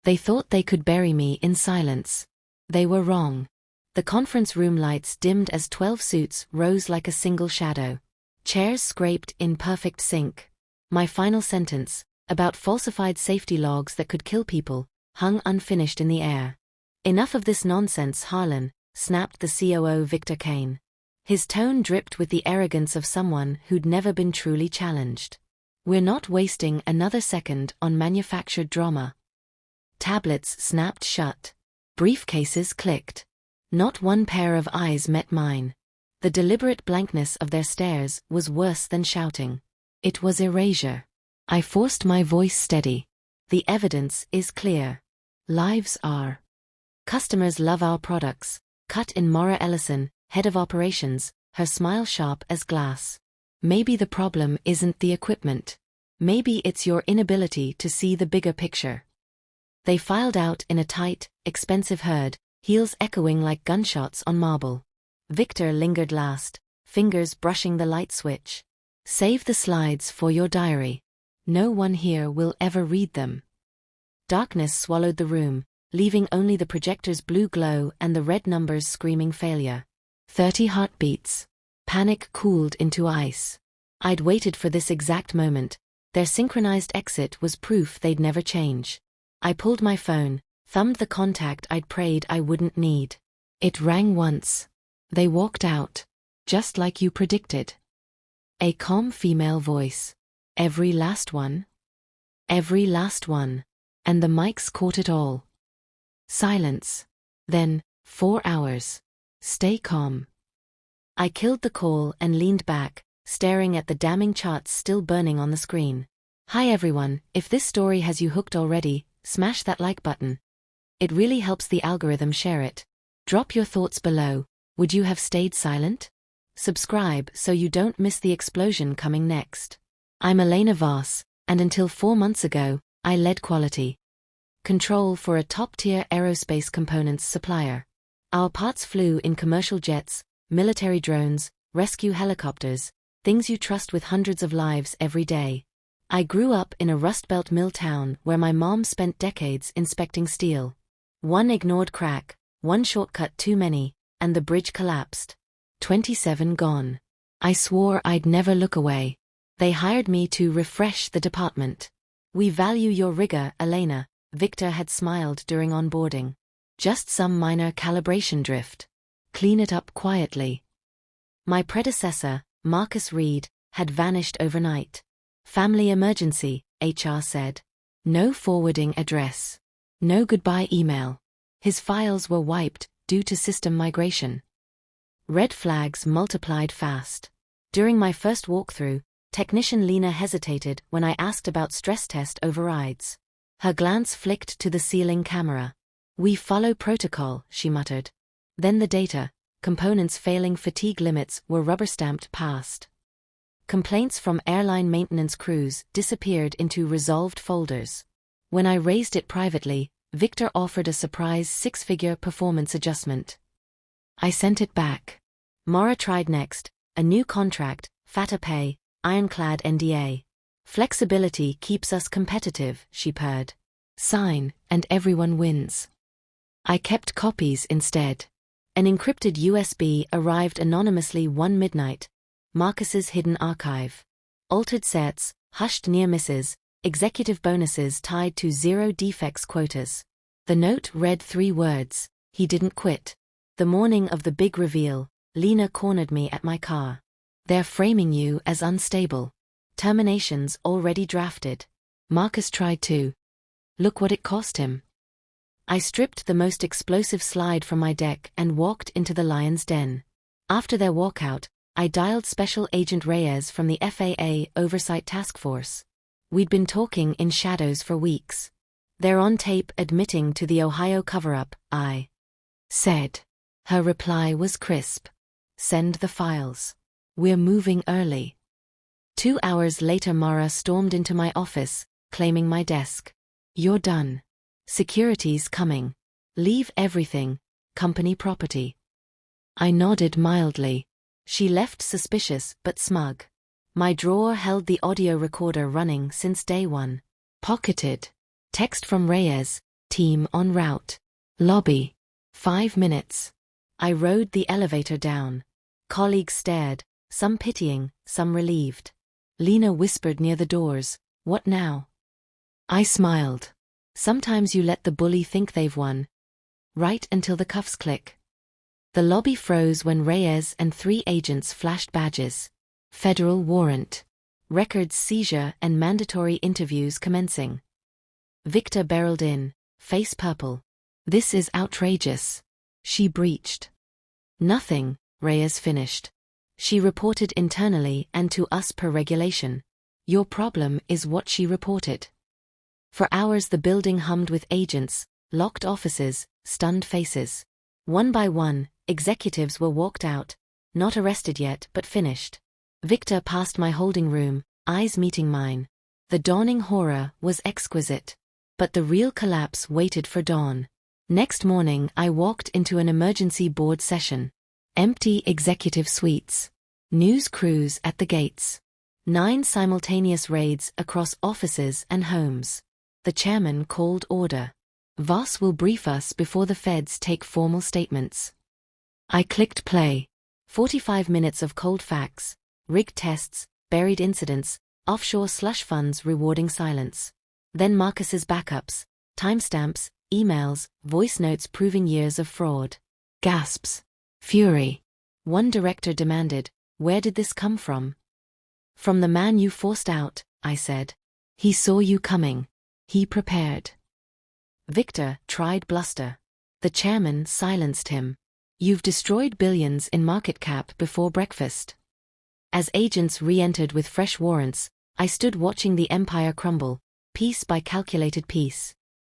They thought they could bury me in silence. They were wrong. The conference room lights dimmed as 12 suits rose like a single shadow. Chairs scraped in perfect sync. My final sentence, about falsified safety logs that could kill people, hung unfinished in the air. "Enough of this nonsense, Harlan," snapped the COO Victor Kane. His tone dripped with the arrogance of someone who'd never been truly challenged. "We're not wasting another second on manufactured drama." Tablets snapped shut. Briefcases clicked. Not one pair of eyes met mine. The deliberate blankness of their stares was worse than shouting. It was erasure. I forced my voice steady. "The evidence is clear. Lives are. Customers love our products." Cut in Maura Ellison, head of operations, her smile sharp as glass. "Maybe the problem isn't the equipment. Maybe it's your inability to see the bigger picture." They filed out in a tight, expensive herd, heels echoing like gunshots on marble. Victor lingered last, fingers brushing the light switch. "Save the slides for your diary. No one here will ever read them." Darkness swallowed the room, leaving only the projector's blue glow and the red numbers screaming failure. 30 heartbeats. Panic cooled into ice. I'd waited for this exact moment. Their synchronized exit was proof they'd never change. I pulled my phone, thumbed the contact I'd prayed I wouldn't need. It rang once. "They walked out. Just like you predicted." A calm female voice. "Every last one? Every last one." And the mics caught it all. Silence. Then, 4 hours. "Stay calm." I killed the call and leaned back, staring at the damning charts still burning on the screen. "Hi everyone, if this story has you hooked already, smash that like button. It really helps the algorithm share it. Drop your thoughts below. Would you have stayed silent? Subscribe so you don't miss the explosion coming next. I'm ELENA Voss, and until 4 months ago, I led quality control for a top-tier aerospace components supplier. Our parts flew in commercial jets, military drones, rescue helicopters, things you trust with hundreds of lives every day. I grew up in a Rust Belt mill town where my mom spent decades inspecting steel. One ignored crack, one shortcut too many, and the bridge collapsed. 27 gone. I swore I'd never look away. They hired me to refresh the department. "We value your rigor, ELENA," Victor had smiled during onboarding. "Just some minor calibration drift. Clean it up quietly." My predecessor, Marcus Reed, had vanished overnight. "Family emergency," HR said. No forwarding address. No goodbye email. His files were wiped due to system migration. Red flags multiplied fast. During my first walkthrough, technician Lena hesitated when I asked about stress test overrides. Her glance flicked to the ceiling camera. "We follow protocol," she muttered. Then the data, components failing fatigue limits were rubber-stamped past. Complaints from airline maintenance crews disappeared into resolved folders. When I raised it privately, Victor offered a surprise 6-figure performance adjustment. I sent it back. Maura tried next, a new contract, fatter pay, ironclad NDA. "Flexibility keeps us competitive," she purred. "Sign, and everyone wins." I kept copies instead. An encrypted USB arrived anonymously one midnight. Marcus's hidden archive. Altered sets, hushed near misses, executive bonuses tied to 0 defects quotas. The note read 3 words: "He didn't quit." The morning of the big reveal, Lena cornered me at my car. "They're framing you as unstable. Terminations already drafted. Marcus tried to. Look what it cost him." I stripped the most explosive slide from my deck and walked into the lion's den. After their walkout, I dialed Special Agent Reyes from the FAA Oversight Task Force. We'd been talking in shadows for weeks. "They're on tape admitting to the Ohio cover-up," I said. Her reply was crisp. "Send the files. We're moving early." 2 hours later Maura stormed into my office, claiming my desk. "You're done. Security's coming. Leave everything, company property." I nodded mildly. She left suspicious but smug. My drawer held the audio recorder running since day one. Pocketed. Text from Reyes, Team en route. Lobby. 5 minutes. I rode the elevator down. Colleagues stared, some pitying, some relieved. Lena whispered near the doors, "What now?" I smiled. Sometimes you let the bully think they've won. Right until the cuffs click. The lobby froze when Reyes and 3 agents flashed badges. Federal warrant. Records seizure and mandatory interviews commencing. Victor barreled in, face purple. "This is outrageous." She breached. "Nothing," Reyes finished. "She reported internally and to us per regulation. Your problem is what she reported." For hours the building hummed with agents, locked offices, stunned faces. One by one, executives were walked out, not arrested yet but finished. Victor passed my holding room, eyes meeting mine. The dawning horror was exquisite. But the real collapse waited for dawn. Next morning I walked into an emergency board session. Empty executive suites. News crews at the gates. 9 simultaneous raids across offices and homes. The chairman called order. "Voss will brief us before the feds take formal statements." I clicked play. 45 minutes of cold facts, rigged tests, buried incidents, offshore slush funds rewarding silence. Then Marcus's backups, timestamps, emails, voice notes proving years of fraud. Gasps. Fury. One director demanded, "Where did this come from?" "From the man you forced out," I said. "He saw you coming. He prepared." Victor tried bluster. The chairman silenced him. "You've destroyed billions in market cap before breakfast." As agents re-entered with fresh warrants, I stood watching the empire crumble, piece by calculated piece.